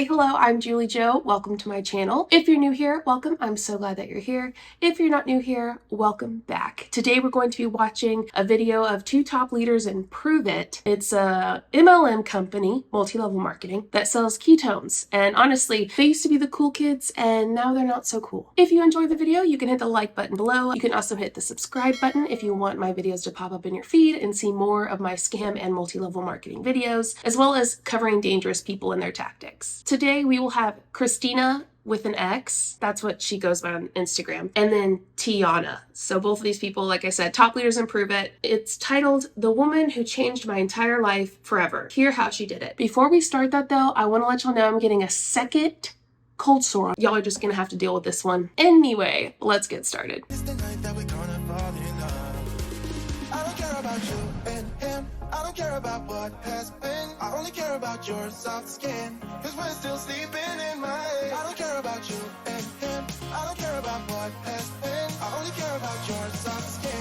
Hey, hello, I'm JulieJo. Welcome to my channel. If you're new here, welcome. I'm so glad that you're here. If you're not new here, welcome back. Today we're going to be watching a video of two top leaders in Prove It. It's a MLM company, multi-level marketing, that sells ketones. And honestly, they used to be the cool kids and now they're not so cool. If you enjoyed the video, you can hit the like button below. You can also hit the subscribe button if you want my videos to pop up in your feed and see more of my scam and multi-level marketing videos, as well as covering dangerous people and their tactics. Today we will have Christina with an X, that's what she goes by on Instagram, and then Tiana. So both of these people, like I said, top leaders in Prove It. It's titled The Woman Who Changed My Entire Life Forever. Hear how she did it. Before we start that though, I want to let y'all know I'm getting a second cold sore. Y'all are just gonna have to deal with this one. Anyway, let's get started. It's the night that we're gonna fall in love. I don't care about you and him. I don't care about what has been. I only care about your soft skin. Cause we're still sleeping in my head. I don't care about you and him. I don't care about what has been. I only care about your soft skin.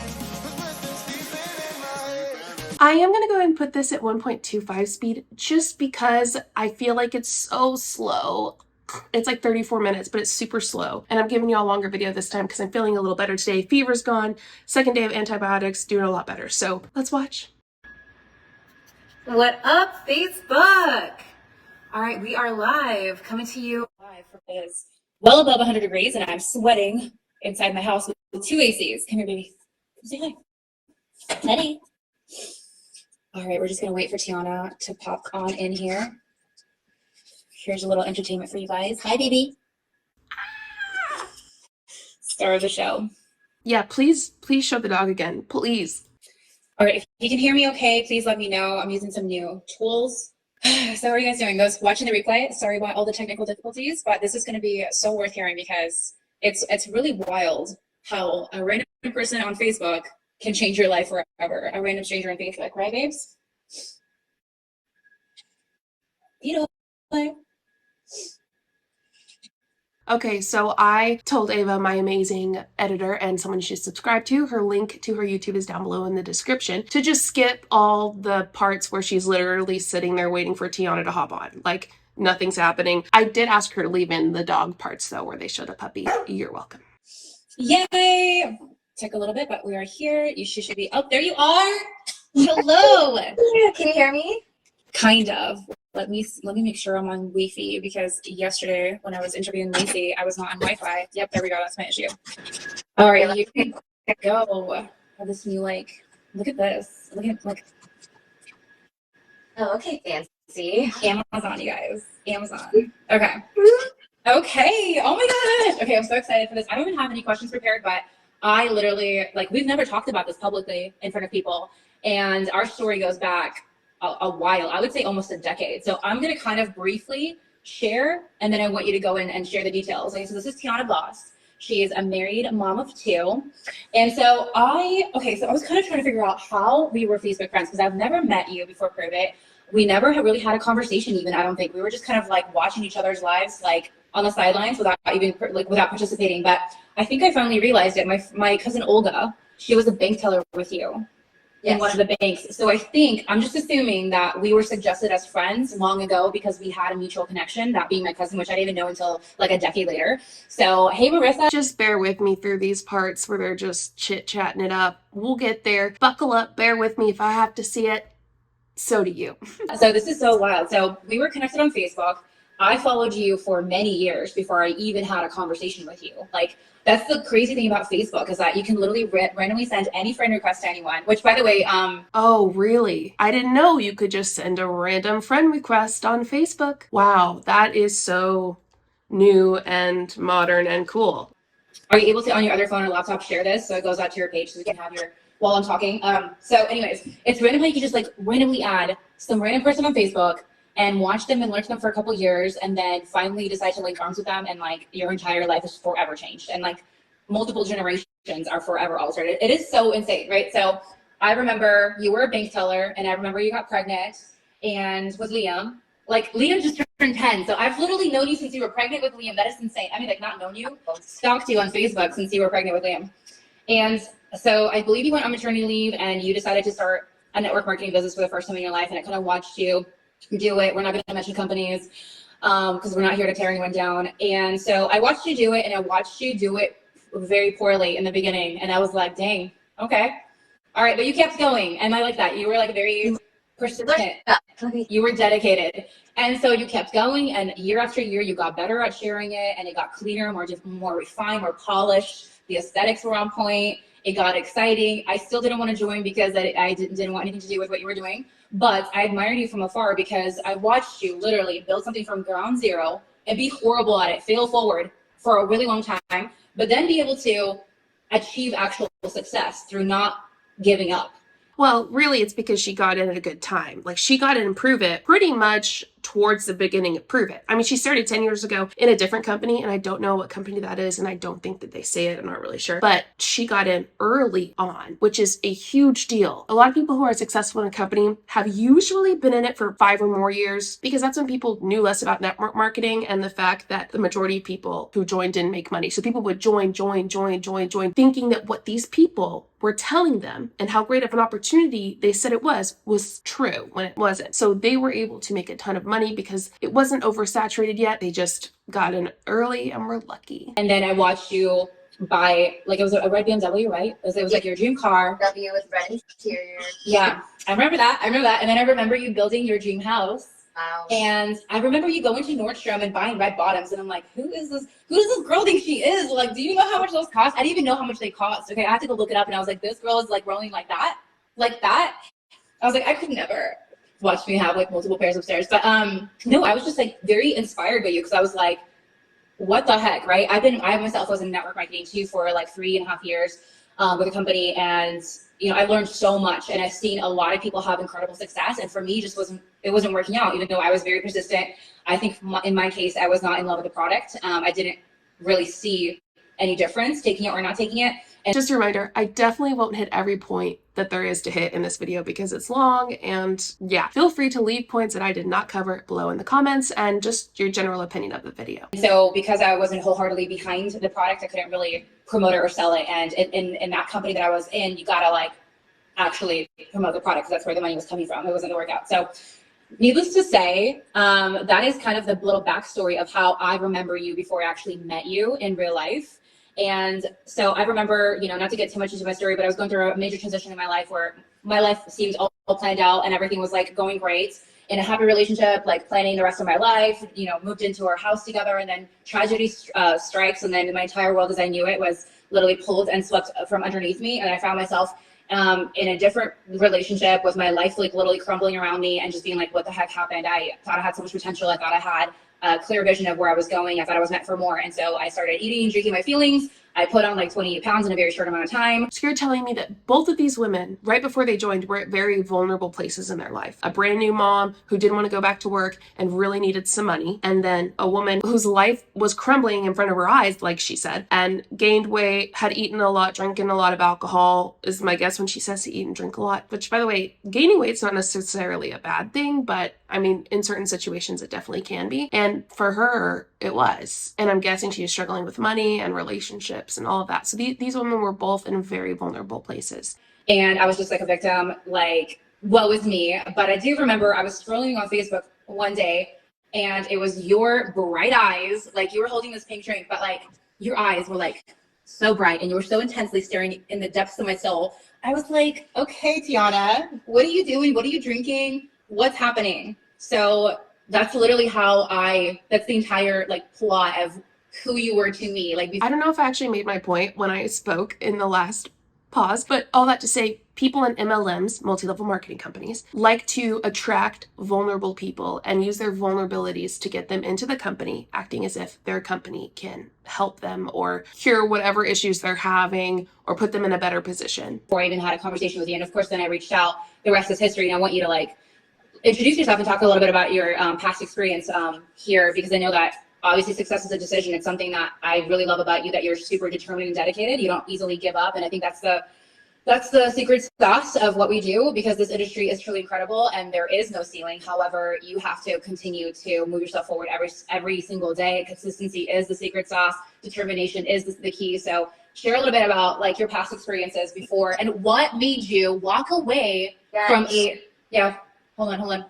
Cause we're still sleeping in my head. I am going to go ahead and put this at 1.25 speed just because I feel like it's so slow. It's like 34 minutes, but it's super slow. And I'm giving you a longer video this time because I'm feeling a little better today. Fever's gone. Second day of antibiotics, doing a lot better. So let's watch. What up, Facebook? All right, we are live, coming to you live from is well above 100 degrees, and I'm sweating inside my house with two ACs. Come here, baby. Say hi. Teddy. All right, we're just gonna wait for Tiana to pop on in here. Here's a little entertainment for you guys. Hi, baby. Star of the show. Yeah, please show the dog again, please. All right, if you can hear me okay, please let me know. I'm using some new tools. So what are you guys doing? Those watching the replay, sorry about all the technical difficulties, but this is going to be so worth hearing because it's really wild how a random person on Facebook can change your life forever. A random stranger on Facebook, right, babes? You know. Okay, so I told Ava, my amazing editor and someone you should subscribe to, her link to her YouTube is down below in the description, to just skip all the parts where she's literally sitting there waiting for Tiana to hop on. Like, nothing's happening. I did ask her to leave in the dog parts, though, where they show the puppy. You're welcome. Yay! Took a little bit, but we are here. You should be... Oh, there you are! Hello! Can you hear me? Kind of. Let me make sure I'm on Wi-Fi because yesterday when I was interviewing Lacey, I was not on Wi-Fi. Yep, there we go. That's my issue. All right, you can go. I have this new look at this. Look. Oh, okay, fancy. Amazon, you guys. Amazon. Okay. Okay. Oh my gosh. Okay, I'm so excited for this. I don't even have any questions prepared, but I literally we've never talked about this publicly in front of people, and our story goes back a while. I would say almost a decade. So I'm going to kind of briefly share, and then I want you to go in and share the details. Okay, so this is Tiana Boss. She is a married mom of two. And so I was kind of trying to figure out how we were Facebook friends because I've never met you before Prove It. We never really had a conversation even, I don't think. We were just kind of watching each other's lives on the sidelines without participating. But I think I finally realized it. My cousin Olga, she was a bank teller with you. In one of the banks. So I think, I'm just assuming that we were suggested as friends long ago because we had a mutual connection, that being my cousin, which I didn't even know until a decade later. So, hey, Marissa. Just bear with me through these parts where they're just chit-chatting it up. We'll get there. Buckle up, bear with me if I have to see it. So do you. So this is so wild. So we were connected on Facebook. I followed you for many years before I even had a conversation with you. That's the crazy thing about Facebook is that you can literally randomly send any friend request to anyone, which by the way, Oh, really? I didn't know you could just send a random friend request on Facebook. Wow, that is so new and modern and cool. Are you able to, on your other phone or laptop, share this so it goes out to your page so you can have your, while I'm talking? So anyways, it's random how you can just randomly add some random person on Facebook and watch them and learn from them for a couple years, and then finally decide to link arms with them, and your entire life is forever changed, and multiple generations are forever altered. It is so insane, right? So I remember you were a bank teller, and I remember you got pregnant and with Liam. Liam just turned 10, so I've literally known you since you were pregnant with Liam. That is insane. I mean, not known you, stalked you on Facebook since you were pregnant with Liam. And so I believe you went on maternity leave, and you decided to start a network marketing business for the first time in your life, and I kind of watched you do it. We're not going to mention companies. because we're not here to tear anyone down. And so I watched you do it, and I watched you do it very poorly in the beginning. And I was like, dang, okay. All right. But you kept going. And I like that. You were like very persistent. You were dedicated. And so you kept going, and year after year, you got better at sharing it, and it got cleaner, more refined, more polished. The aesthetics were on point. It got exciting. I still didn't want to join because I didn't want anything to do with what you were doing. But I admired you from afar because I watched you literally build something from ground zero and be horrible at it, fail forward for a really long time, but then be able to achieve actual success through not giving up. Well, really, it's because she got in at a good time. Like, she got in and Prove It pretty much towards the beginning of Prove It. I mean, she started 10 years ago in a different company, and I don't know what company that is, and I don't think that they say it. I'm not really sure. But she got in early on, which is a huge deal. A lot of people who are successful in a company have usually been in it for 5 or more years, because that's when people knew less about network marketing and the fact that the majority of people who joined didn't make money. So people would join, thinking that what these people were telling them and how great of an opportunity they said it was true when it wasn't. So they were able to make a ton of money because it wasn't oversaturated yet. They just got in early and were lucky. And then I watched you buy, like, it was a red BMW, right? It was like your dream car. W with red interior. Yeah, I remember that. And then I remember you building your dream house. Wow. And I remember you going to Nordstrom and buying red bottoms, and I'm like, who does this girl think she is? Like, do you know how much those cost? I didn't even know how much they cost. Okay, I had to go look it up, and I was like, this girl is like rolling like that. I was like, I could never. Watch me have like multiple pairs upstairs. But no, I was just like very inspired by you, because I was like, what the heck, right? I myself was in network marketing too for like 3.5 years with a company, and I learned so much, and I've seen a lot of people have incredible success, and for me, it wasn't working out, even though I was very persistent. I think in my case, I was not in love with the product. I didn't really see any difference taking it or not taking it. And just a reminder, I definitely won't hit every point that there is to hit in this video because it's long, and yeah, feel free to leave points that I did not cover below in the comments and just your general opinion of the video. So because I wasn't wholeheartedly behind the product, I couldn't really promote it or sell it. And in that company that I was in, you gotta like actually promote the product, because that's where the money was coming from. It wasn't the workout. So needless to say, that is kind of the little backstory of how I remember you before I actually met you in real life. And so I remember, not to get too much into my story, but I was going through a major transition in my life where my life seemed all planned out and everything was like going great in a happy relationship, like planning the rest of my life, moved into our house together, and then tragedy strikes. And then my entire world as I knew it was literally pulled and swept from underneath me. And I found myself in a different relationship with my life like literally crumbling around me, and just being like, what the heck happened? I thought I had so much potential. I thought I had a clear vision of where I was going. I thought I was meant for more. And so I started eating and drinking my feelings. I put on like 28 pounds in a very short amount of time. So you're telling me that both of these women, right before they joined, were at very vulnerable places in their life. A brand new mom who didn't want to go back to work and really needed some money. And then a woman whose life was crumbling in front of her eyes, like she said, and gained weight, had eaten a lot, drinking a lot of alcohol, is my guess when she says to eat and drink a lot. Which, by the way, gaining weight's not necessarily a bad thing, but I mean, in certain situations, it definitely can be. And for her, it was. And I'm guessing she was struggling with money and relationships and all of that. So these women were both in very vulnerable places. And I was just like a victim, like, woe is me. But I do remember I was scrolling on Facebook one day, and it was your bright eyes. Like, you were holding this pink drink, but like your eyes were like so bright, and you were so intensely staring in the depths of my soul. I was like, okay, Tiana, what are you doing? What are you drinking? What's happening? So that's literally that's the entire like plot of who you were to me. Like, I don't know if I actually made my point when I spoke in the last pause, but all that to say, people in MLMs, multi-level marketing companies, like to attract vulnerable people and use their vulnerabilities to get them into the company, acting as if their company can help them or cure whatever issues they're having or put them in a better position. Before I even had a conversation with you. And of course, then I reached out. The rest is history. And I want you to like introduce yourself and talk a little bit about your past experience here, because I know that obviously success is a decision. It's something that I really love about you, that you're super determined and dedicated. You don't easily give up. And I think that's the secret sauce of what we do, because this industry is truly incredible and there is no ceiling. However, you have to continue to move yourself forward every single day. Consistency is the secret sauce. Determination is the key. So share a little bit about like your past experiences before and what made you walk away from hold on.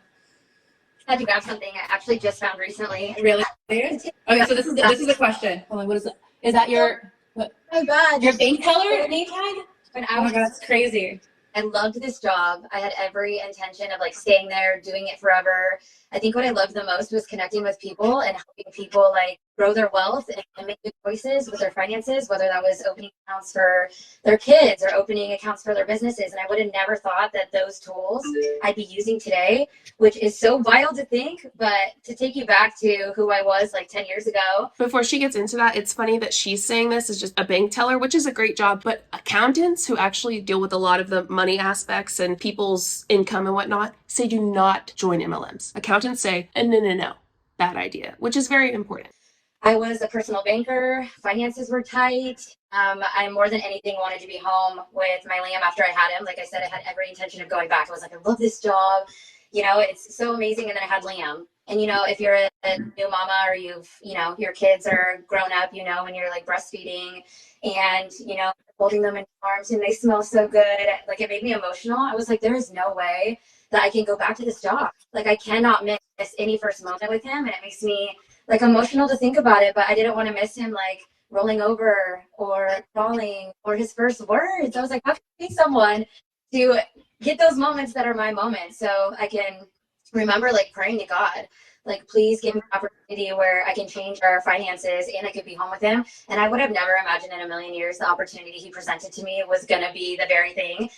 Had to grab something I actually just found recently. Really? Okay, so this is the question. Hold on, what is it? Is that your what, Oh my God. your bank teller name tag? When Oh my god, that's crazy. I loved this job. I had every intention of like staying there, doing it forever. I think what I loved the most was connecting with people and helping people like grow their wealth and make good choices with their finances, whether that was opening accounts for their kids or opening accounts for their businesses. And I would have never thought that those tools I'd be using today, which is so wild to think, but to take you back to who I was like 10 years ago. Before she gets into that, it's funny that she's saying this is just a bank teller, which is a great job, but accountants who actually deal with a lot of the money aspects and people's income and whatnot say do not join MLMs. Accountants say, no, bad idea, which is very important. I was a personal banker. Finances were tight. I more than anything wanted to be home with my Liam after I had him. Like I said, I had every intention of going back. I was like, I love this job. You know, it's so amazing. And then I had Liam. And, you know, if you're a new mama or your kids are grown up, you know, when you're like breastfeeding and, you know, holding them in arms and they smell so good, like it made me emotional. I was like, there is no way that I can go back to this job. Like I cannot miss any first moment with him. And it makes me like emotional to think about it, but I didn't want to miss him like rolling over or crawling or his first words. I was like, how can I be someone to get those moments that are my moments? So I can remember like praying to God, like, please give me an opportunity where I can change our finances and I could be home with him. And I would have never imagined in a million years the opportunity he presented to me was going to be the very thing.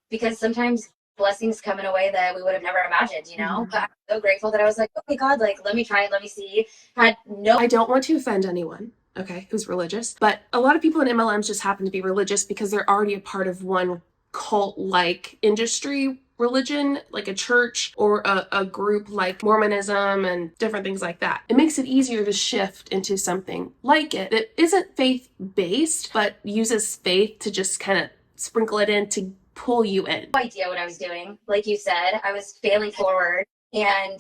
Because sometimes blessings come in a way that we would have never imagined, you know. But I'm so grateful that I was like, okay, God, like, let me try it, let me see. I don't want to offend anyone, okay, who's religious, but a lot of people in MLMs just happen to be religious because they're already a part of one cult-like industry religion, like a church or a group like Mormonism and different things like that. It makes it easier to shift into something like it that isn't faith-based, but uses faith to just kind of sprinkle it in to pull you in. No idea what I was doing. Like you said, I was failing forward and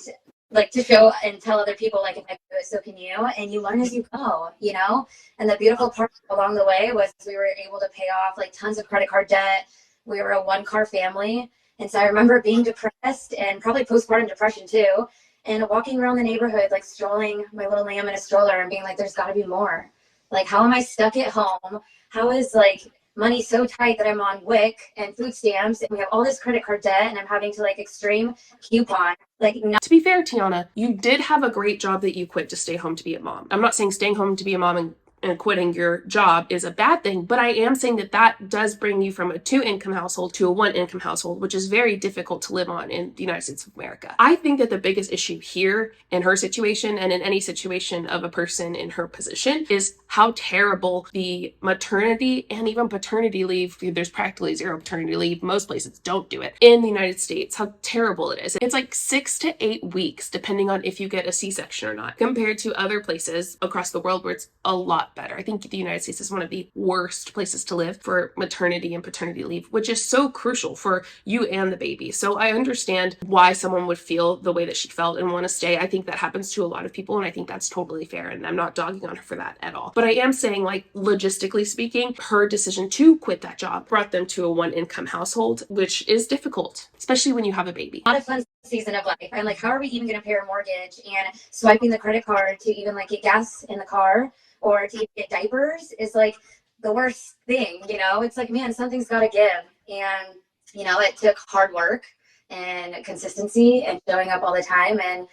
like to show and tell other people like if I can do it, so can you. And you learn as you go, you know. And the beautiful part along the way was we were able to pay off like tons of credit card debt. We were a one-car family, and so I remember being depressed and probably postpartum depression too, and walking around the neighborhood like strolling my little lamb in a stroller and being like, there's got to be more. Like, how am I stuck at home? How is like money so tight that I'm on WIC and food stamps and we have all this credit card debt and I'm having to like extreme coupon. Like, no. To be fair, Tiana, you did have a great job that you quit to stay home to be a mom. I'm not saying staying home to be a mom and quitting your job is a bad thing, but I am saying that that does bring you from a 2-income household to a 1-income household, which is very difficult to live on in the United States of America. I think that the biggest issue here in her situation and in any situation of a person in her position is how terrible the maternity and even paternity leave, there's practically zero paternity leave, most places don't do it, in the United States, how terrible it is. It's like 6 to 8 weeks, depending on if you get a C-section or not, compared to other places across the world where it's a lot better. I think the United States is one of the worst places to live for maternity and paternity leave, which is so crucial for you and the baby. So I understand why someone would feel the way that she felt and want to stay. I think that happens to a lot of people, and I think that's totally fair, and I'm not dogging on her for that at all. But I am saying, like, logistically speaking, her decision to quit that job brought them to a 1-income household, which is difficult, especially when you have a baby. Not a fun season of life. I'm like, how are we even going to pay our mortgage? And swiping the credit card to even like get gas in the car or to even get diapers is like the worst thing, you know. It's like, man, something's got to give. And, you know, it took hard work and consistency and showing up all the time and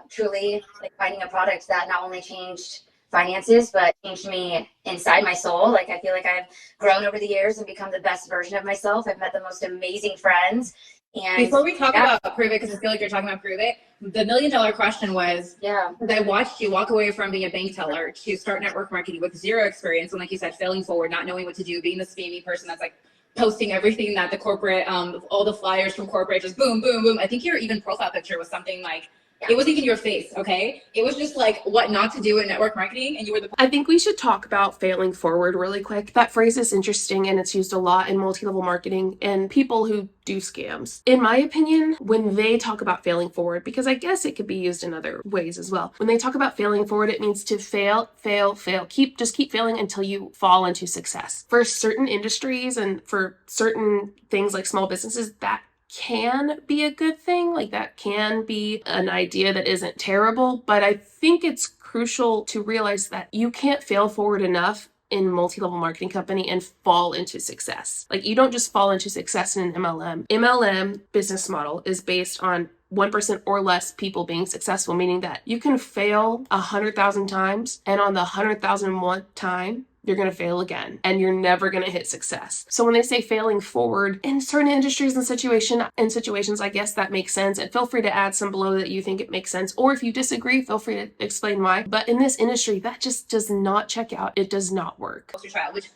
truly like finding a product that not only changed finances but changed me inside my soul. Like, I feel like I've grown over the years and become the best version of myself. I've met the most amazing friends. And before we talk about Prove It, because I feel like you're talking about Prove It, the $1 million question was, I watched you walk away from being a bank teller to start network marketing with zero experience. And like you said, failing forward, not knowing what to do, being this spammy person that's like posting everything that the corporate, all the flyers from corporate, just boom, boom, boom. I think your even profile picture was something like, it wasn't even your face, okay? It was just like what not to do in network marketing, and you were the... I think we should talk about failing forward really quick. That phrase is interesting, and it's used a lot in multi-level marketing and people who do scams. In my opinion, when they talk about failing forward, because I guess it could be used in other ways as well. When they talk about failing forward, it means to fail, fail, fail. Just keep failing until you fall into success. For certain industries and for certain things like small businesses, that can be a good thing. Like that can be an idea that isn't terrible, but I think it's crucial to realize that you can't fail forward enough in multi-level marketing company and fall into success. Like you don't just fall into success in an MLM. MLM business model is based on 1% or less people being successful, meaning that you can fail 100,000 times, and on the 100,001th time, you're going to fail again and you're never going to hit success. So when they say failing forward in certain industries and situations, I guess that makes sense. And feel free to add some below that you think it makes sense. Or if you disagree, feel free to explain why. But in this industry, that just does not check out. It does not work. Trial, which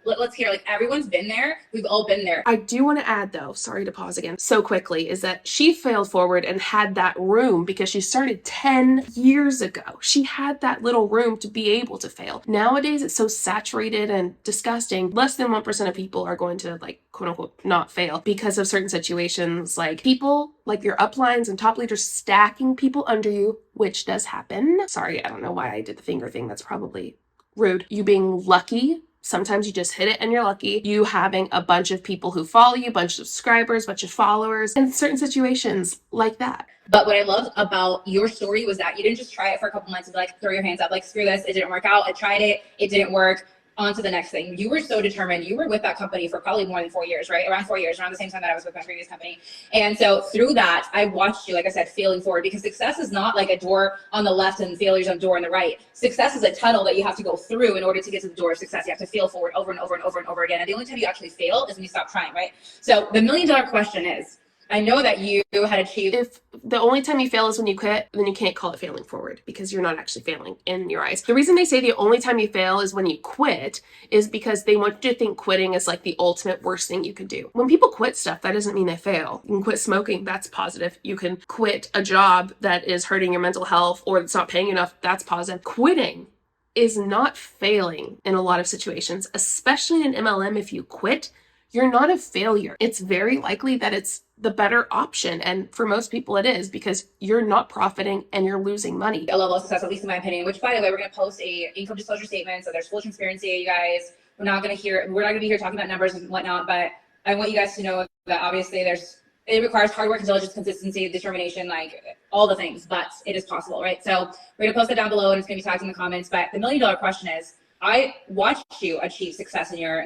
let's hear, like everyone's been there. We've all been there. I do want to add though, sorry to pause again so quickly, is that she failed forward and had that room because she started 10 years ago. She had that little room to be able to fail. Nowadays, it's so saturated and disgusting. Less than 1% of people are going to, like, quote unquote not fail because of certain situations, like people like your uplines and top leaders stacking people under you, which does happen. Sorry, I don't know why I did the finger thing. That's probably rude. You being lucky. Sometimes you just hit it and you're lucky. You having a bunch of people who follow you, bunch of subscribers, bunch of followers, in certain situations like that. But what I love about your story was that you didn't just try it for a couple months and like throw your hands up, like screw this, it didn't work out. I tried it, it didn't work. On to the next thing. You were so determined. You were with that company for probably more than 4 years, right? Around 4 years, around the same time that I was with my previous company. And so through that, I watched you, like I said, failing forward, because success is not like a door on the left and failures on a door on the right. Success is a tunnel that you have to go through in order to get to the door of success. You have to fail forward over and over and over and over again. And the only time you actually fail is when you stop trying, right? So the $1 million question is, I know that you had achieved. If the only time you fail is when you quit, then you can't call it failing forward because you're not actually failing in your eyes. The reason they say the only time you fail is when you quit is because they want you to think quitting is like the ultimate worst thing you could do. When people quit stuff, that doesn't mean they fail. You can quit smoking, that's positive. You can quit a job that is hurting your mental health or it's not paying enough, that's positive. Quitting is not failing in a lot of situations, especially in MLM. If you quit, you're not a failure. It's very likely that it's the better option. And for most people it is, because you're not profiting and you're losing money. A level of success, at least in my opinion, which by the way, we're going to post a income disclosure statement. So there's full transparency, you guys. We're not going to be here talking about numbers and whatnot, but I want you guys to know that obviously it requires hard work, intelligence, consistency, determination, like all the things, but it is possible, right? So we're going to post that down below and it's going to be tagged in the comments. But the $1 million question is, I watched you achieve success in your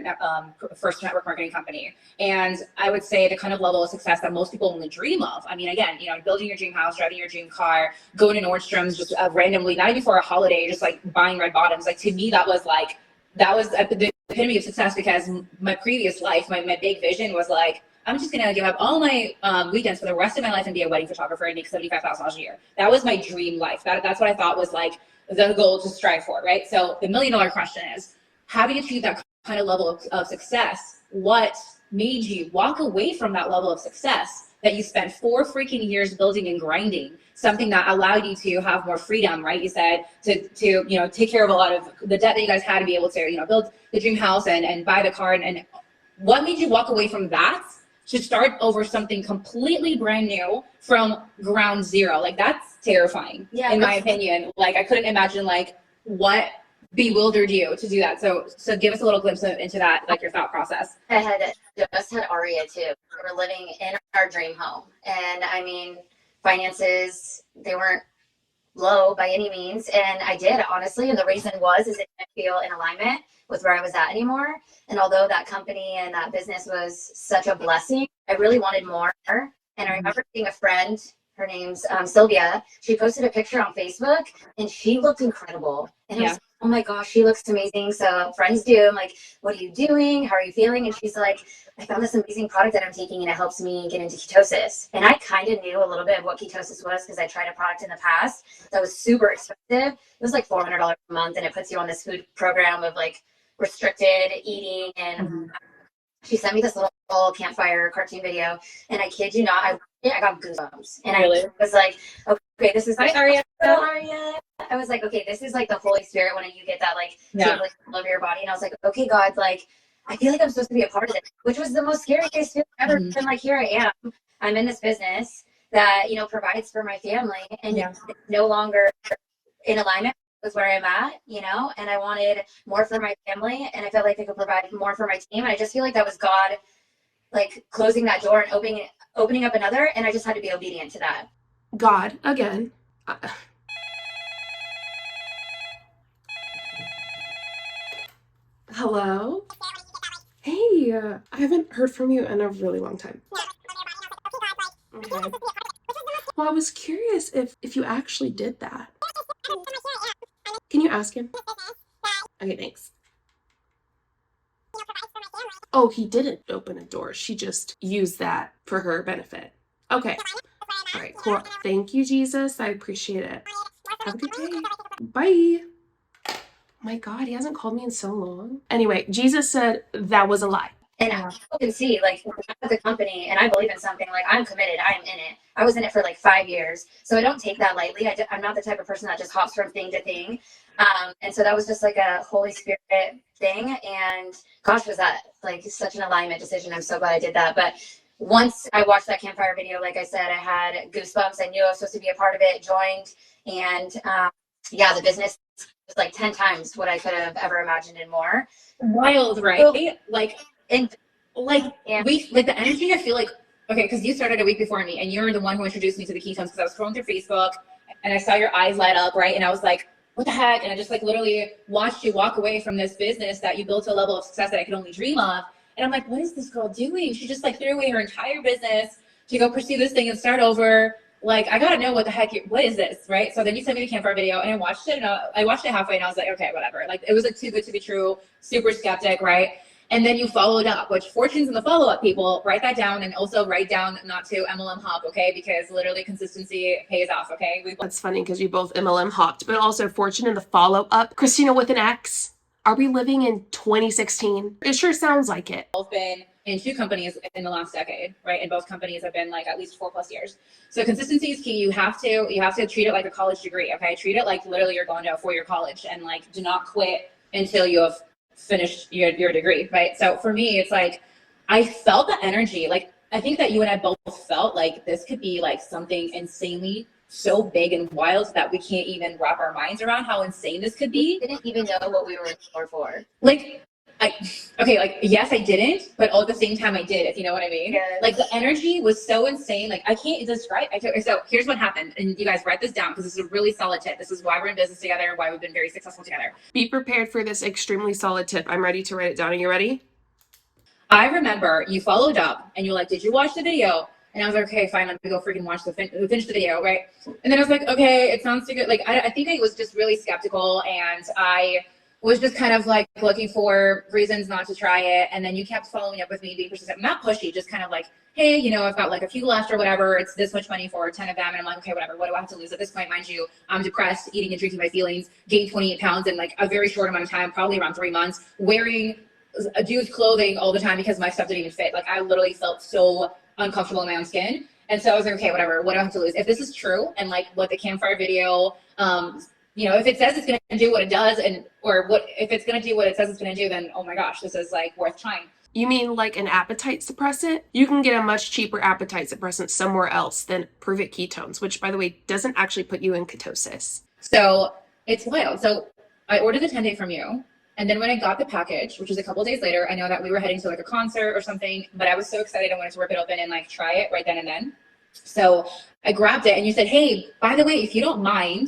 first network marketing company. And I would say the kind of level of success that most people only dream of. I mean, again, building your dream house, driving your dream car, going to Nordstrom's just randomly, not even for a holiday, just like buying red bottoms. Like to me, that was the epitome of success, because my previous life, my big vision was like, I'm just going to give up all my weekends for the rest of my life and be a wedding photographer and make $75,000 a year. That was my dream life. That's what I thought was like the goal to strive for, right? So the $1 million question is, having achieved that kind of level of success, what made you walk away from that level of success that you spent 4 freaking years building and grinding, something that allowed you to have more freedom, right? You said to take care of a lot of the debt that you guys had to be able to, build the dream house and buy the car. And what made you walk away from that to start over something completely brand new from ground zero? Like that's terrifying, in my opinion. Like I couldn't imagine like what bewildered you to do that. So give us a little glimpse into that, like your thought process. I had just had Aria too. We were living in our dream home, and I mean, finances, they weren't low by any means, and I did, honestly, and the reason is it didn't feel in alignment with where I was at anymore. And although that company and that business was such a blessing, I really wanted more. And I remember seeing a friend, her name's Sylvia. She posted a picture on Facebook and she looked incredible. And I was like, oh my gosh, she looks amazing. So friends do. I'm like, what are you doing? How are you feeling? And she's like, I found this amazing product that I'm taking and it helps me get into ketosis. And I kind of knew a little bit of what ketosis was because I tried a product in the past that was super expensive. It was like $400 a month, and it puts you on this food program of like restricted eating. And she sent me this little campfire cartoon video, and I kid you not, I got goosebumps. And I was like, okay, this is like, Aria. I was like, okay, this is like the Holy Spirit when you get that like tingling all over your body. And I was like, okay, God, like, I feel like I'm supposed to be a part of this, which was the most scariest feeling ever. And like, here I am. I'm in this business that, provides for my family, and it's no longer in alignment with where I'm at, and I wanted more for my family, and I felt like I could provide more for my team. And I just feel like that was God like closing that door and opening up another, and I just had to be obedient to that. God, again. Hello? Hey, I haven't heard from you in a really long time. Okay. Well, I was curious if you actually did that. Can you ask him? Okay, thanks. Oh, he didn't open a door. She just used that for her benefit. Okay. All right, cool. Thank you, Jesus. I appreciate it. Have a good day. Bye. My God, he hasn't called me in so long. Anyway, Jesus said that was a lie. And you can see, like, at the company, and I believe in something, like, I'm committed, I am in it. I was in it for like 5 years. So I don't take that lightly. I'm not the type of person that just hops from thing to thing. And so that was just like a Holy Spirit thing. And gosh, was that like such an alignment decision. I'm so glad I did that. But once I watched that campfire video, like I said, I had goosebumps. I knew I was supposed to be a part of it, joined. And yeah, the business was like 10 times what I could have ever imagined and more. Wild, right? Like, And the energy, I feel like, okay, because you started a week before me, and you're the one who introduced me to the ketones, because I was scrolling through Facebook and I saw your eyes light up, right? And I was like, what the heck? And I just like literally watched you walk away from this business that you built to a level of success that I could only dream of. And I'm like, what is this girl doing? She just like threw away her entire business to go pursue this thing and start over. Like, I gotta know what the heck, what is this, right? So then you sent me the campfire video, and I watched it, and I watched it halfway, and I was like, okay, whatever. Like, it was like too good to be true, super skeptic, right? And then you followed up, which fortunes in the follow-up, people. Write that down, and also write down not to MLM hop, okay? Because literally consistency pays off, okay? That's funny because you both MLM hopped, but also fortune in the follow-up. Christina with an X. Are we living in 2016? It sure sounds like it. Both been in 2 companies in the last decade, right? And both companies have been like at least 4+ years. So consistency is key. You have to treat it like a college degree, okay? Treat it like literally you're going to a 4-year college, and like do not quit until you have finished your degree, right? So for me, it's like I felt the energy. Like, I think that you and I both felt like this could be like something insanely so big and wild that we can't even wrap our minds around how insane this could be. we didn't even know what we were in store for. Like, yes, I didn't, but all at the same time I did, if you know what I mean. Yes. Like, the energy was so insane. Like, I can't describe it. So here's what happened, and you guys write this down because this is a really solid tip. This is why we're in business together, why we've been very successful together. Be prepared for this extremely solid tip. I'm ready to write it down. Are you ready? I remember you followed up and you're like, did you watch the video? And I was like, okay, fine, let me go freaking finish the video, right? And then I was like, okay, it sounds too good. Like, I think I was just really skeptical, and I was just kind of like looking for reasons not to try it. And then you kept following up with me, being persistent, not pushy, just kind of like, hey, you know, I've got like a few left or whatever. It's this much money for 10 of them. And I'm like, okay, whatever. What do I have to lose at this point? Mind you, I'm depressed, eating and drinking my feelings, gained 28 pounds in like a very short amount of time, probably around 3 months, wearing a dude's clothing all the time because my stuff didn't even fit. Like, I literally felt so uncomfortable in my own skin. And so I was like, okay, whatever. What do I have to lose? If this is true, and like what the campfire video, you know, if it says it's going to do what it does, if it's going to do what it says it's going to do, then oh my gosh, this is like worth trying. You mean like an appetite suppressant? You can get a much cheaper appetite suppressant somewhere else than Prove It Ketones, which, by the way, doesn't actually put you in ketosis. So it's wild. So I ordered the 10-day from you. And then when I got the package, which was a couple days later, I know that we were heading to like a concert or something, but I was so excited I wanted to rip it open and like try it right then and then. So I grabbed it, and you said, hey, by the way, if you don't mind,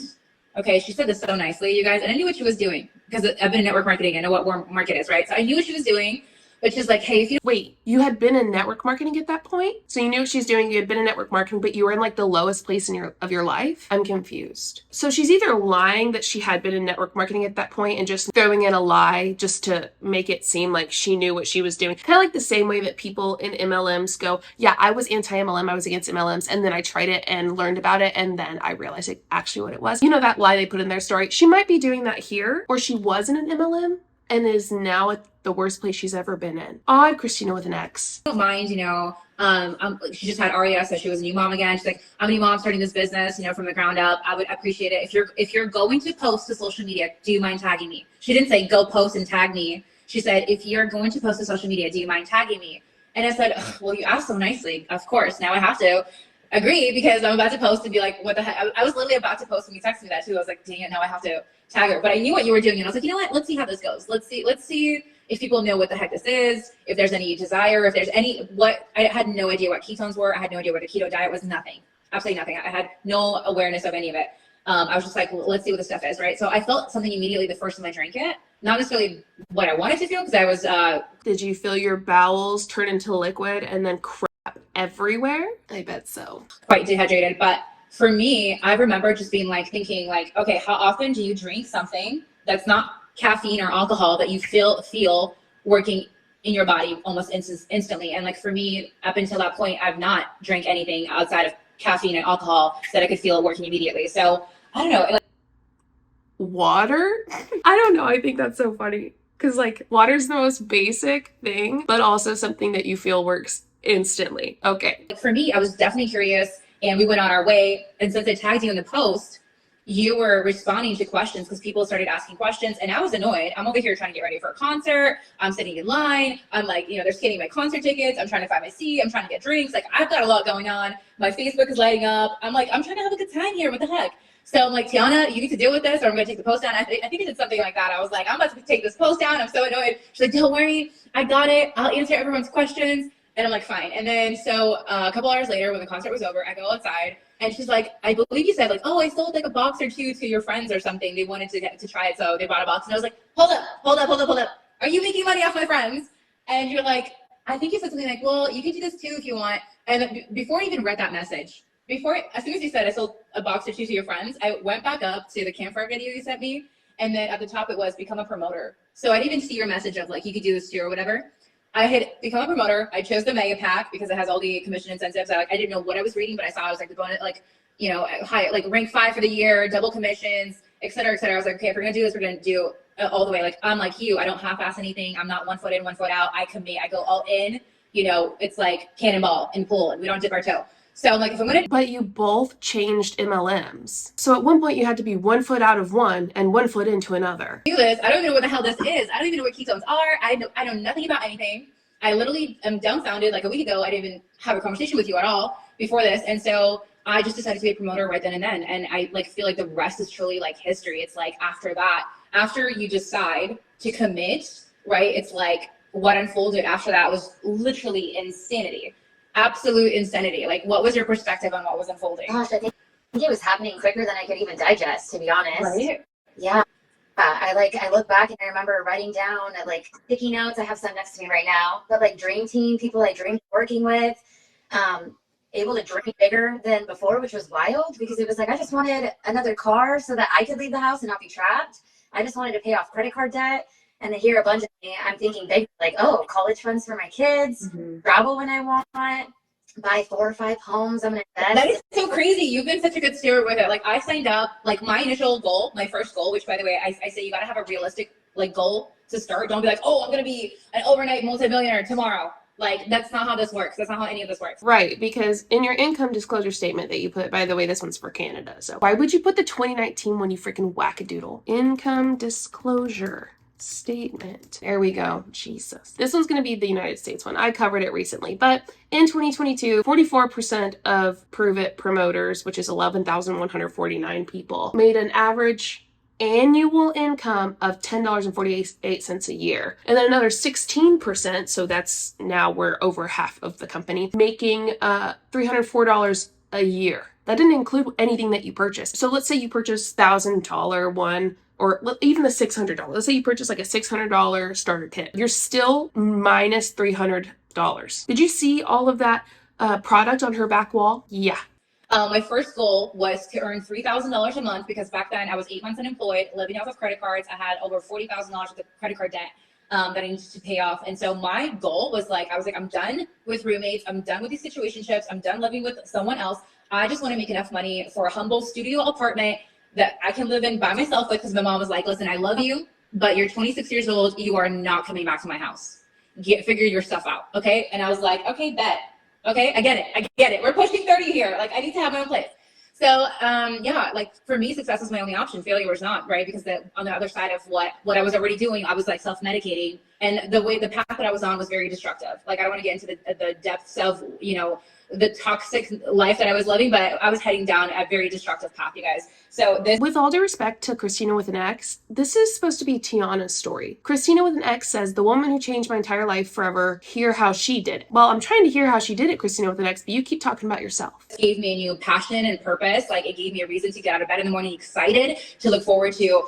okay, she said this so nicely, you guys, and I knew what she was doing because I've been in network marketing. I know what warm market is, right? So I knew what she was doing, but she's like, hey, if you Wait, you had been in network marketing at that point? So you knew what she's doing, you had been in network marketing, but you were in like the lowest place in your life? I'm confused. So she's either lying that she had been in network marketing at that point and just throwing in a lie just to make it seem like she knew what she was doing. Kind of like the same way that people in MLMs go, yeah, I was anti-MLM, I was against MLMs, and then I tried it and learned about it, and then I realized actually what it was. You know, that lie they put in their story? She might be doing that here, or she was in an MLM and is now at the worst place she's ever been in. Odd Christina with an X. don't mind, you know, she just had RES, so she was a new mom again. She's like, I'm a new mom starting this business, you know, from the ground up. I would appreciate it if you're going to post to social media, do you mind tagging me? She didn't say go post and tag me. She said, if you're going to post to social media, do you mind tagging me? And I said, well, you asked so nicely. Of course, now I have to. agree, because I'm about to post and be like, what the heck? I was literally about to post when you texted me that too. I was like, dang it, now I have to tag her. But I knew what you were doing, and I was like, you know what? Let's see how this goes. Let's see if people know what the heck this is, if there's any desire, if there's any, I had no idea what ketones were. I had no idea what a keto diet was, nothing, absolutely nothing. I had no awareness of any of it. I was just like, well, let's see what the stuff is, right? So I felt something immediately the first time I drank it. Not necessarily what I wanted to feel, because I was... Did you feel your bowels turn into liquid and then crap everywhere? I bet so. Quite dehydrated. But for me, I remember just being like, thinking like, okay, how often do you drink something that's not caffeine or alcohol that you feel working in your body almost instantly? And like for me, up until that point, I've not drank anything outside of caffeine and alcohol that I could feel working immediately. So I don't know. Water? I don't know. I think that's so funny because like water's the most basic thing, but also something that you feel works instantly. Okay. For me, I was definitely curious, and we went on our way. And since I tagged you in the post, you were responding to questions because people started asking questions, and I was annoyed. I'm over here trying to get ready for a concert. I'm sitting in line. I'm like, they're scanning my concert tickets. I'm trying to find my seat. I'm trying to get drinks. Like, I've got a lot going on. My Facebook is lighting up. I'm like, I'm trying to have a good time here. What the heck? So I'm like, Tiana, you need to deal with this, or I'm going to take the post down. I think I did something like that. I was like, I'm about to take this post down. I'm so annoyed. She's like, don't worry. I got it. I'll answer everyone's questions. And I'm like, fine. And then so a couple hours later, when the concert was over, I go outside. And she's like, I believe you said like, oh, I sold like a box or two to your friends or something. They wanted to try it, so they bought a box. And I was like, hold up. Are you making money off my friends? And you're like, I think you said something like, well, you can do this too if you want. And before I even read that message, as soon as you said I sold a box or two to your friends, I went back up to the campfire video you sent me. And then at the top it was become a promoter. So I didn't even see your message of like, you could do this too or whatever. I had become a promoter. I chose the mega pack because it has all the commission incentives. I didn't know what I was reading, but I was like the bonus, like, high, like rank 5 for the year, double commissions, et cetera, et cetera. I was like, okay, if we're going to do this, we're going to do all the way. Like, I'm like you, I don't half-ass anything. I'm not 1 foot in, 1 foot out. I commit, I go all in, it's like cannonball in pool, and we don't dip our toe. So I'm like, if I'm going to... But you both changed MLMs. So at one point you had to be 1 foot out of one and 1 foot into another. Do this. I don't even know what the hell this is. I don't even know what ketones are. I know nothing about anything. I literally am dumbfounded. Like a week ago, I didn't even have a conversation with you at all before this. And so I just decided to be a promoter right then and then. And I like feel like the rest is truly like history. It's like after that, after you decide to commit, right? It's like what unfolded after that was literally insanity. Absolute insanity. Like, what was your perspective on what was unfolding? Gosh, I think it was happening quicker than I could even digest, to be honest. Right? Yeah. I look back and I remember writing down like sticky notes. I have some next to me right now, but like dream team, people I dreamed working with, able to dream bigger than before, which was wild because it was like, I just wanted another car so that I could leave the house and not be trapped. I just wanted to pay off credit card debt. And then here abundantly, I'm thinking big, like, oh, college funds for my kids, travel when I want, buy 4 or 5 homes. I'm going to invest. That is so crazy. You've been such a good steward with it. Like I signed up, like my initial goal, my first goal, which by the way, I say you got to have a realistic like goal to start. Don't be like, oh, I'm going to be an overnight multimillionaire tomorrow. Like that's not how this works. That's not how any of this works. Right, because in your income disclosure statement that you put, by the way, this one's for Canada. So why would you put the 2019 one, you freaking wackadoodle? Income disclosure statement. There we go. Jesus. This one's going to be the United States one. I covered it recently, but in 2022, 44% of Prove It promoters, which is 11,149 people, made an average annual income of $10.48 a year. And then another 16%, so that's now we're over half of the company, making $304 a year. That didn't include anything that you purchased. So let's say you purchase $1,000 one, or even the $600. Let's say you purchase like a $600 starter kit. You're still minus $300. Did you see all of that product on her back wall? Yeah. My first goal was to earn $3,000 a month because back then I was 8 months unemployed, living off of credit cards. I had over $40,000 of credit card debt that I needed to pay off. And so my goal was like, I'm done with roommates. I'm done with these situationships. I'm done living with someone else. I just want to make enough money for a humble studio apartment that I can live in by myself with, because my mom was like, listen, I love you, but you're 26 years old. You are not coming back to my house. Figure your stuff out. Okay. And I was like, okay, bet. Okay. I get it. We're pushing 30 here. Like I need to have my own place. So, yeah, like for me, success was my only option. Failure was not, right? Because on the other side of what I was already doing, I was like self-medicating, and the path that I was on was very destructive. Like I don't want to get into the depths of, the toxic life that I was living, but I was heading down a very destructive path, you guys. So this, with all due respect to Christina with an X, this is supposed to be Tiana's story. Christina with an X says, the woman who changed my entire life forever, hear how she did it. Well, I'm trying to hear how she did it, Christina with an X, but you keep talking about yourself. gave me a new passion and purpose. Like, it gave me a reason to get out of bed in the morning, excited to look forward to,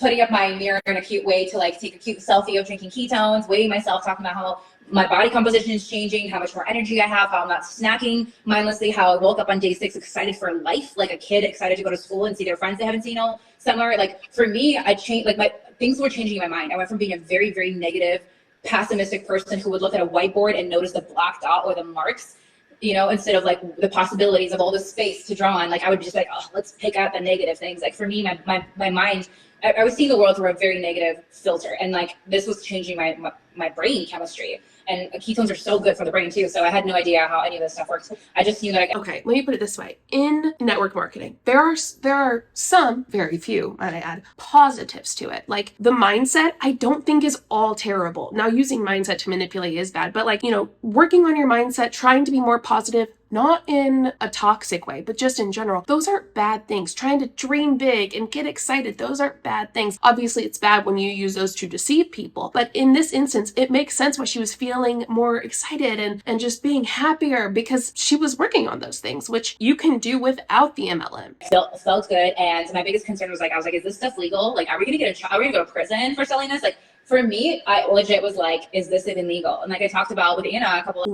putting up my mirror in a cute way, to like take a cute selfie of drinking ketones, weighing myself, talking about how my body composition is changing, how much more energy I have, how I'm not snacking mindlessly, how I woke up on day 6 excited for life, like a kid excited to go to school and see their friends they haven't seen all summer. Like, for me, I changed, like, things were changing in my mind. I went from being a very, very negative, pessimistic person who would look at a whiteboard and notice the black dot or the marks, instead of like the possibilities of all the space to draw on. Like, I would just like, oh, let's pick out the negative things. Like, for me, my mind, I was seeing the world through a very negative filter, and like, this was changing my brain chemistry. And ketones are so good for the brain too. So I had no idea how any of this stuff works. I just knew that Okay, let me put it this way. In network marketing, there are some, very few, might I add, positives to it. Like, the mindset, I don't think is all terrible. Now, using mindset to manipulate is bad, but like, working on your mindset, trying to be more positive, not in a toxic way, but just in general, those aren't bad things. Trying to dream big and get excited, those aren't bad things. Obviously, it's bad when you use those to deceive people, but in this instance, it makes sense why she was feeling more excited and just being happier, because she was working on those things, which you can do without the MLM. Felt good. And my biggest concern was like, I was like, is this stuff legal? Like, are we gonna are we gonna go to prison for selling this? Like, for me, I legit was like, is this even legal? And like, I talked about with Anna a couple of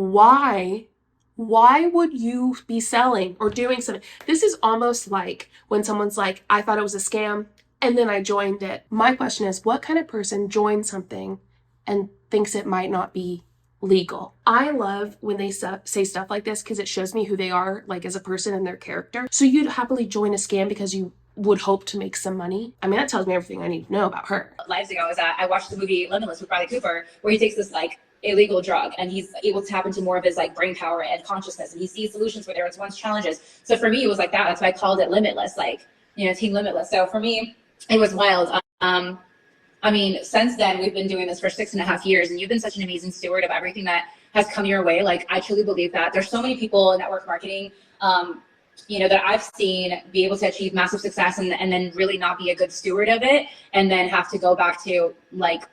Why would you be selling or doing something? This is almost like when someone's like, I thought it was a scam and then I joined it. My question is, what kind of person joins something and thinks it might not be legal? I love when they say stuff like this, because it shows me who they are, like, as a person and their character. So you'd happily join a scam because you would hope to make some money? I mean, that tells me everything I need to know about her. lives ago is that I watched the movie Limitless with Bradley Cooper, where he takes this like illegal drug and he's able to tap into more of his like brain power and consciousness, and he sees solutions where there was once challenges. So for me, it was like that. That's why I called it Limitless, like, Team Limitless. So for me, it was wild. I mean, since then, we've been doing this for 6.5 years, and you've been such an amazing steward of everything that has come your way. Like, I truly believe that there's so many people in network marketing, that I've seen be able to achieve massive success and then really not be a good steward of it, and then have to go back to like,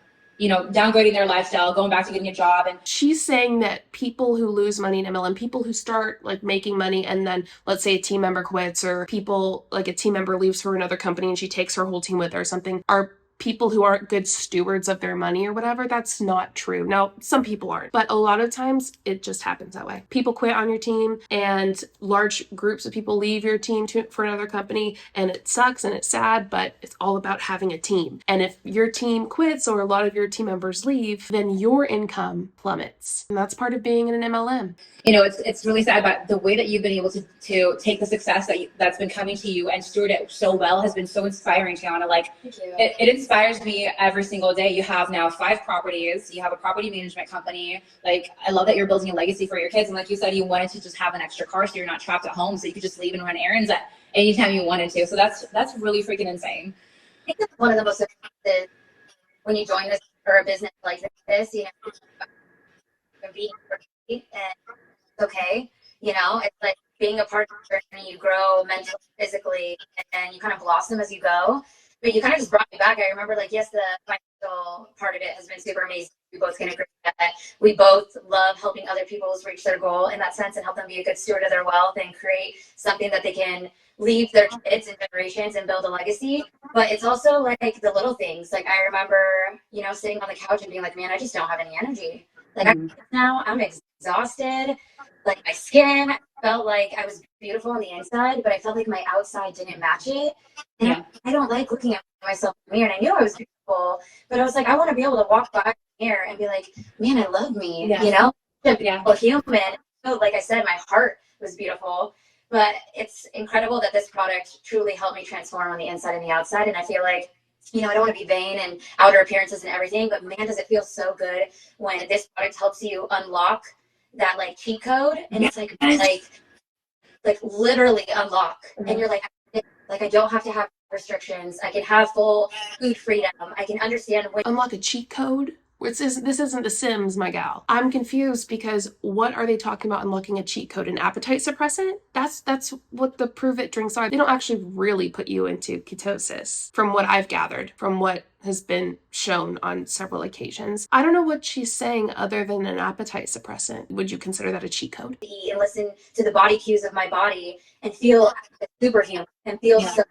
downgrading their lifestyle, going back to getting a job. And she's saying that people who lose money in MLM, people who start like making money and then let's say a team member quits, or people like a team member leaves for another company and she takes her whole team with her or something, are people who aren't good stewards of their money or whatever. That's not true. Now, some people aren't, but a lot of times it just happens that way. People quit on your team and large groups of people leave your team for another company, and it sucks and it's sad, but it's all about having a team. And if your team quits or a lot of your team members leave, then your income plummets. And that's part of being in an MLM. It's really sad, but the way that you've been able to take the success that's been coming to you and steward it so well has been so inspiring, Tiana. Like, it inspires me every single day. You have now 5 properties. You have a property management company. Like, I love that you're building a legacy for your kids. And like you said, you wanted to just have an extra car so you're not trapped at home, so you could just leave and run errands at any time you wanted to. So that's really freaking insane. I think that's one of the most important when you join this or a business like this, being and okay, it's like being a part of the journey. You grow mentally, physically, and you kind of blossom as you go. But you kind of just brought me back. I remember, like, yes, the financial part of it has been super amazing. We both can agree that we both love helping other people reach their goal in that sense and help them be a good steward of their wealth and create something that they can leave their kids and generations and build a legacy. But it's also like the little things. Like, I remember, sitting on the couch and being like, man, I just don't have any energy. Like, now I'm exhausted. Like, my skin felt like I was beautiful on the inside, but I felt like my outside didn't match it. And I don't like looking at myself in the mirror. And I knew I was beautiful, but I was like, I want to be able to walk by the mirror and be like, man, I love me, a beautiful human. So, like I said, my heart was beautiful. But it's incredible that this product truly helped me transform on the inside and the outside. And I feel like, I don't want to be vain and outer appearances and everything, but man, does it feel so good when this product helps you unlock that like cheat code. And it's like literally unlock. And you're like, I don't have to have restrictions. I can have full food freedom. I can understand when unlock a cheat code. This isn't The Sims, my gal. I'm confused because what are they talking about unlocking a cheat code? An appetite suppressant? That's what the Prove It drinks are. They don't actually really put you into ketosis, from what I've gathered, from what has been shown on several occasions. I don't know what she's saying other than an appetite suppressant. Would you consider that a cheat code? Eat and listen to the body cues of my body and feel superhuman and feel so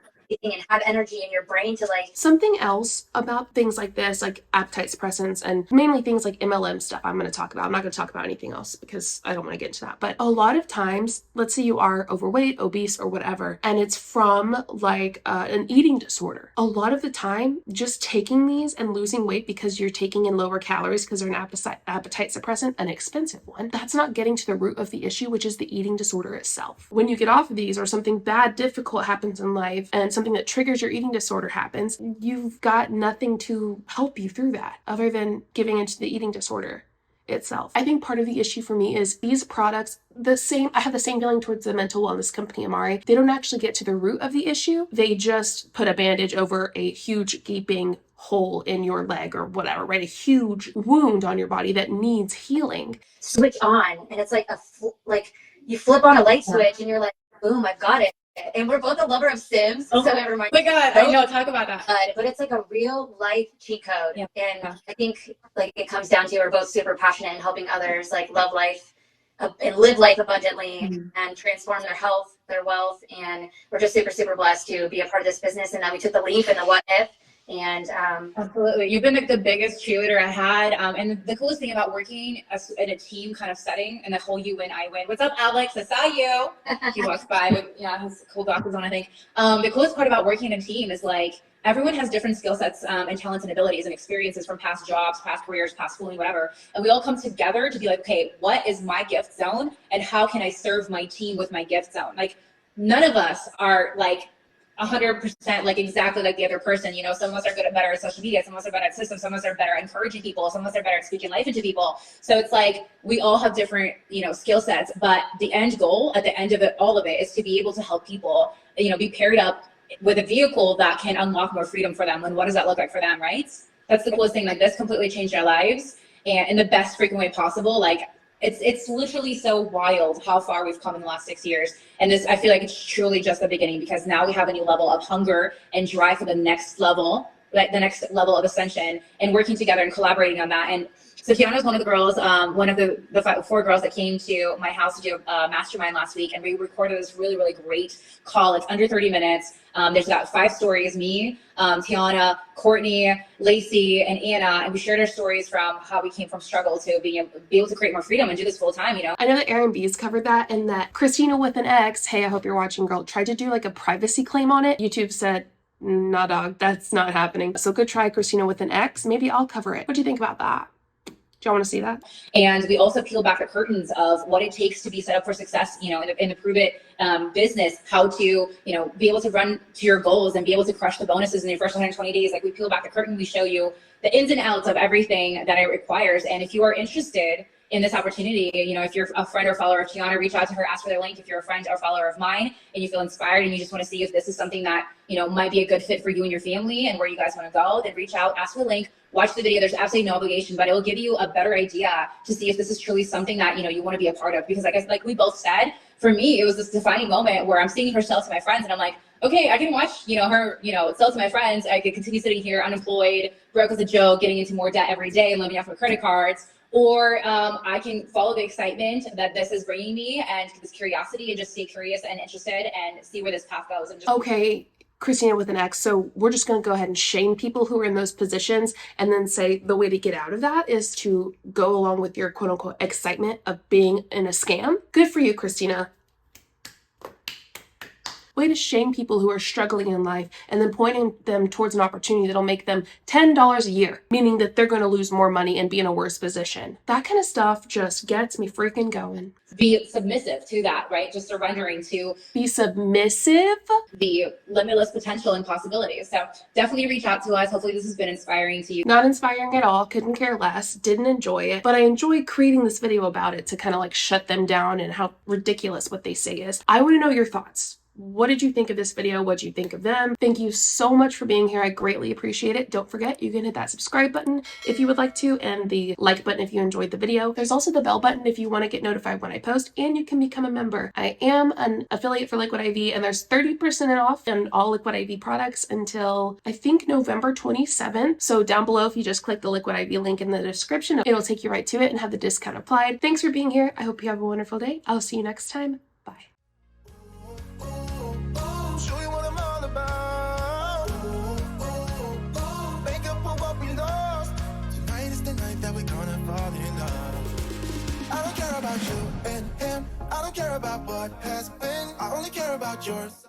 and have energy in your brain to like. Something else about things like this, like appetite suppressants and mainly things like MLM stuff I'm going to talk about. I'm not going to talk about anything else because I don't want to get into that. But a lot of times, let's say you are overweight, obese, or whatever, and it's from like an eating disorder. A lot of the time, just taking these and losing weight because you're taking in lower calories because they're an appetite suppressant, an expensive one, that's not getting to the root of the issue, which is the eating disorder itself. When you get off of these or something bad, difficult happens in life and something that triggers your eating disorder happens, you've got nothing to help you through that other than giving into the eating disorder itself. I think part of the issue for me is these products, I have the same feeling towards the mental wellness company Amari. They don't actually get to the root of the issue. They just put a bandage over a huge gaping hole in your leg or whatever, right? A huge wound on your body that needs healing. Switch on, and it's like you flip on a light switch and you're like, boom, I've got it. And we're both a lover of Sims, so it reminds Oh my God, I know, talk about that. But it's like a real life cheat code. And I think like it comes down to we're both super passionate in helping others like love life and live life abundantly and transform their health, their wealth. And we're just super, super blessed to be a part of this business. And then we took the leap and the what if. And absolutely, you've been like the biggest cheerleader I had, and the coolest thing about working in a team kind of setting and the whole you win I win. What's up, Alex? I saw you. He walks by with his cool glasses on, I think. The coolest part about working in a team is like everyone has different skill sets and talents and abilities and experiences from past jobs, past careers, past schooling, whatever, and we all come together to be like, okay, what is my gift zone and how can I serve my team with my gift zone? Like none of us are like 100% like exactly like the other person. You know, some of us are better at social media, some of us are better at systems, some of us are better at encouraging people, some of us are better at speaking life into people. So it's like we all have different, skill sets, but the end goal at the end of it, all of it, is to be able to help people, be paired up with a vehicle that can unlock more freedom for them. And what does that look like for them, right? That's the coolest thing. Like this completely changed our lives, and in the best freaking way possible. Like it's literally so wild how far we've come in the last 6 years. And this, I feel like it's truly just the beginning, because now we have a new level of hunger and drive for the next level, like the next level of ascension, and working together and collaborating on that. And so Tiana is one of the girls, one of the 4 girls that came to my house to do a mastermind last week, and we recorded this really, really great call. It's under 30 minutes. There's about 5 stories, me, Tiana, Courtney, Lacey, and Anna, and we shared our stories from how we came from struggle to be able to create more freedom and do this full time, I know that Aaron B's covered that, and that Christina with an X, hey, I hope you're watching, girl, tried to do like a privacy claim on it. YouTube said, nah, dog, that's not happening. So go try Christina with an X. Maybe I'll cover it. What do you think about that? Do y'all want to see that? And we also peel back the curtains of what it takes to be set up for success, in the Prove It business, how to, be able to run to your goals and be able to crush the bonuses in your first 120 days. Like we peel back the curtain, we show you the ins and outs of everything that it requires. And if you are interested in this opportunity, if you're a friend or follower of Tiana, reach out to her, ask for their link. If you're a friend or follower of mine and you feel inspired and you just want to see if this is something that, might be a good fit for you and your family and where you guys want to go, then reach out, ask for the link, watch the video. There's absolutely no obligation, but it will give you a better idea to see if this is truly something that, you want to be a part of. Because like we both said, for me, it was this defining moment where I'm seeing her sell to my friends and I'm like, okay, I can watch, her, sell to my friends. I could continue sitting here unemployed, broke as a joke, getting into more debt every day and living off of credit cards. Or I can follow the excitement that this is bringing me and this curiosity and just stay curious and interested and see where this path goes. And just okay, Christina with an X. So we're just going to go ahead and shame people who are in those positions and then say the way to get out of that is to go along with your quote unquote excitement of being in a scam. Good for you, Christina. Way to shame people who are struggling in life and then pointing them towards an opportunity that'll make them $10 a year, meaning that they're going to lose more money and be in a worse position. That kind of stuff just gets me freaking going. Be submissive to that, right? Just surrendering to be submissive, the limitless potential and possibilities. So definitely reach out to us. Hopefully this has been inspiring to you. Not inspiring at all. Couldn't care less. Didn't enjoy it, but I enjoyed creating this video about it to kind of like shut them down and how ridiculous what they say is. I want to know your thoughts. What did you think of this video? What did you think of them? Thank you so much for being here. I greatly appreciate it. Don't forget, you can hit that subscribe button if you would like to, and the like button if you enjoyed the video. There's also the bell button if you want to get notified when I post, and you can become a member. I am an affiliate for Liquid IV, and there's 30% off on all Liquid IV products until I think November 27th. So down below, if you just click the Liquid IV link in the description, it'll take you right to it and have the discount applied. Thanks for being here. I hope you have a wonderful day. I'll see you next time. Bye. Show you what I'm all about. Make up for what we lost. Tonight is the night that we're gonna fall in love. I don't care about you and him. I don't care about what has been. I only care about yours.